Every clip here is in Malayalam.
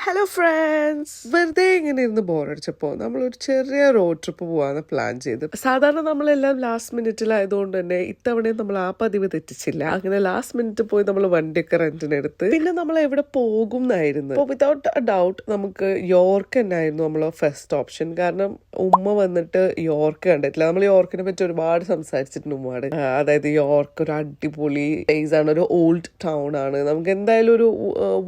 ഹലോ ഫ്രണ്ട്സ്, വെറുതെ ഇങ്ങനെ ഇരുന്ന് ബോറടിച്ചപ്പോൾ നമ്മളൊരു ചെറിയ റോഡ് ട്രിപ്പ് പോകാന്ന് പ്ലാൻ ചെയ്ത്. സാധാരണ നമ്മളെല്ലാം ലാസ്റ്റ് മിനിറ്റിലായതുകൊണ്ട് തന്നെ ഇത്തവണയും നമ്മൾ ആ പതിവ് തെറ്റിച്ചില്ല. അങ്ങനെ ലാസ്റ്റ് മിനിറ്റ് പോയി നമ്മൾ വണ്ടിയൊക്കെ റെന്റിനെടുത്ത് പിന്നെ നമ്മൾ എവിടെ പോകും എന്നായിരുന്നു. അപ്പോൾ വിതൗട്ട് എ ഡൗട്ട് നമുക്ക് യോർക്ക് തന്നെയായിരുന്നു നമ്മളെ ഫസ്റ്റ് ഓപ്ഷൻ. കാരണം ഉമ്മ വന്നിട്ട് യോർക്ക് കണ്ടിട്ടില്ല. നമ്മൾ യോർക്കിനെ പറ്റി ഒരുപാട് സംസാരിച്ചിട്ടുണ്ട് ഉമ്മയോട്. അതായത് യോർക്ക് ഒരു അടിപൊളി പ്ലേസ് ആണ്, ഒരു ഓൾഡ് ടൗൺ ആണ്, നമുക്ക് എന്തായാലും ഒരു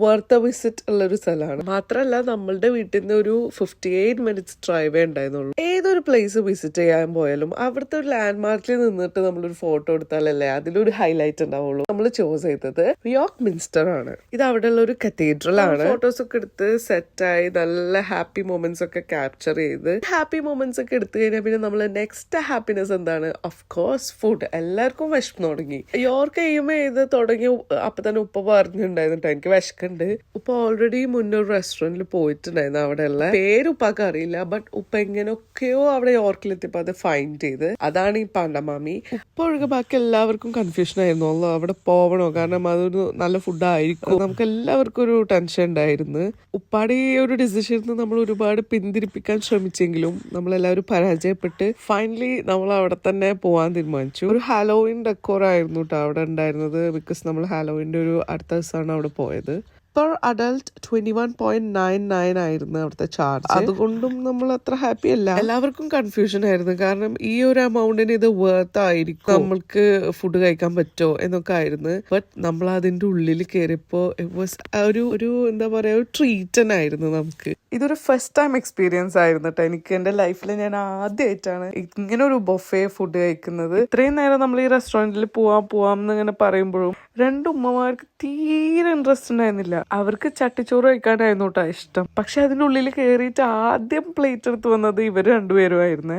വർത്ത് വിസിറ്റ് ഉള്ള ഒരു സ്ഥലമാണ്. മാത്രല്ല നമ്മളുടെ വീട്ടിൽ നിന്ന് ഒരു 58 മിനിറ്റ്സ് ഡ്രൈവേ ഉണ്ടായിരുന്നുള്ളൂ. ഏതൊരു പ്ലേസ് വിസിറ്റ് ചെയ്യാൻ പോയാലും അവിടുത്തെ ഒരു ലാൻഡ് മാർക്കിൽ നിന്നിട്ട് നമ്മളൊരു ഫോട്ടോ എടുത്താലല്ലേ അതിലൊരു ഹൈലൈറ്റ് ഉണ്ടാവുള്ളൂ. നമ്മൾ ചൂസ് ചെയ്തത് യോർക്ക് മിൻസ്റ്റർ ആണ്. ഇത് അവിടെയുള്ള ഒരു കത്തീഡ്രൽ ആണ്. ഫോട്ടോസ് ഒക്കെ എടുത്ത് സെറ്റായി നല്ല ഹാപ്പി മൊമെന്റ്സ് ഒക്കെ ക്യാപ്ചർ ചെയ്ത് ഹാപ്പി മൊമെന്റ്സ് ഒക്കെ എടുത്തു കഴിഞ്ഞാൽ പിന്നെ നമ്മൾ നെക്സ്റ്റ് ഹാപ്പിനെസ് എന്താണ്? Of course food. എല്ലാവർക്കും വിശന്ന് തുടങ്ങി. യോർക്ക് ചെയ്യുമ്പോൾ ഇത് തുടങ്ങി അപ്പൊ തന്നെ ഉപ്പ പറഞ്ഞിട്ടുണ്ടായിരുന്നു എനിക്ക് വിശക്കുണ്ട്. ഉപ്പ ഓൾറെഡി മുന്നേ റെസ്റ്റോറന്റിൽ പോയിട്ടുണ്ടായിരുന്നു. അവിടെയുള്ള പേര് ഉപ്പാക്ക് അറിയില്ല, ബട്ട് ഉപ്പ എങ്ങനെയൊക്കെയോ അവിടെ യോർക്കിലെത്തിയപ്പോ അത് ഫൈൻഡ് ചെയ്ത് അതാണ് ഈ പാണ്ടമാമി. ഉപ്പ ഒഴികെ ബാക്കി എല്ലാവർക്കും കൺഫ്യൂഷൻ ആയിരുന്നു അവിടെ പോവണോ, കാരണം അതൊരു നല്ല ഫുഡ് ആയിരിക്കും. നമുക്ക് എല്ലാവർക്കും ഒരു ടെൻഷൻ ഉണ്ടായിരുന്നു. ഉപ്പാടെ ഈ ഒരു ഡിസിഷനിൽ നമ്മൾ ഒരുപാട് പിന്തിരിപ്പിക്കാൻ ശ്രമിച്ചെങ്കിലും നമ്മളെല്ലാവരും പരാജയപ്പെട്ട് ഫൈനലി നമ്മൾ അവിടെ തന്നെ പോവാൻ തീരുമാനിച്ചു. ഒരു ഹാലോവിൻ ഡെക്കോർ ആയിരുന്നു കേട്ടോ അവിടെ ഉണ്ടായിരുന്നത്. ബിക്കോസ് നമ്മൾ ഹാലോവിന്റെ ഒരു അടുത്ത ദിവസമാണ് അവിടെ പോയത്. പെർ അഡൽട്ട് 21.99 ആയിരുന്നു അവിടുത്തെ ചാർജ്. അതുകൊണ്ടും നമ്മൾ അത്ര ഹാപ്പി അല്ല. എല്ലാവർക്കും കൺഫ്യൂഷൻ ആയിരുന്നു, കാരണം ഈ ഒരു എമൗണ്ടിന് ഇത് വർത്ത് ആയിരിക്കും, നമ്മൾക്ക് ഫുഡ് കഴിക്കാൻ പറ്റുമോ എന്നൊക്കെ ആയിരുന്നു. ബട്ട് നമ്മൾ അതിന്റെ ഉള്ളിൽ കയറിയപ്പോ ഇറ്റ് വാസ് ഒരു എന്താ പറയാ, ഒരു ട്രീറ്റ് തന്നെ ആയിരുന്നു നമുക്ക്. ഇതൊരു ഫസ്റ്റ് ടൈം എക്സ്പീരിയൻസ് ആയിരുന്നു കേട്ടോ എനിക്ക്. എന്റെ ലൈഫിൽ ഞാൻ ആദ്യമായിട്ടാണ് ഇങ്ങനെ ഒരു ബൊഫേ ഫുഡ് കഴിക്കുന്നത്. ഇത്രയും നേരം നമ്മൾ ഈ റെസ്റ്റോറന്റിൽ പോവാം എന്നിങ്ങനെ പറയുമ്പോഴും രണ്ട് ഉമ്മമാർക്ക് തീരെ ഇൻട്രസ്റ്റ് ഉണ്ടായിരുന്നില്ല. അവർക്ക് ചട്ടിച്ചോറ് കഴിക്കാനായിരുന്നു കേട്ടോ ഇഷ്ടം. പക്ഷെ അതിനുള്ളിൽ കയറിയിട്ട് ആദ്യം പ്ലേറ്റ് എടുത്ത് വന്നത് ഇവർ രണ്ടുപേരും ആയിരുന്നു.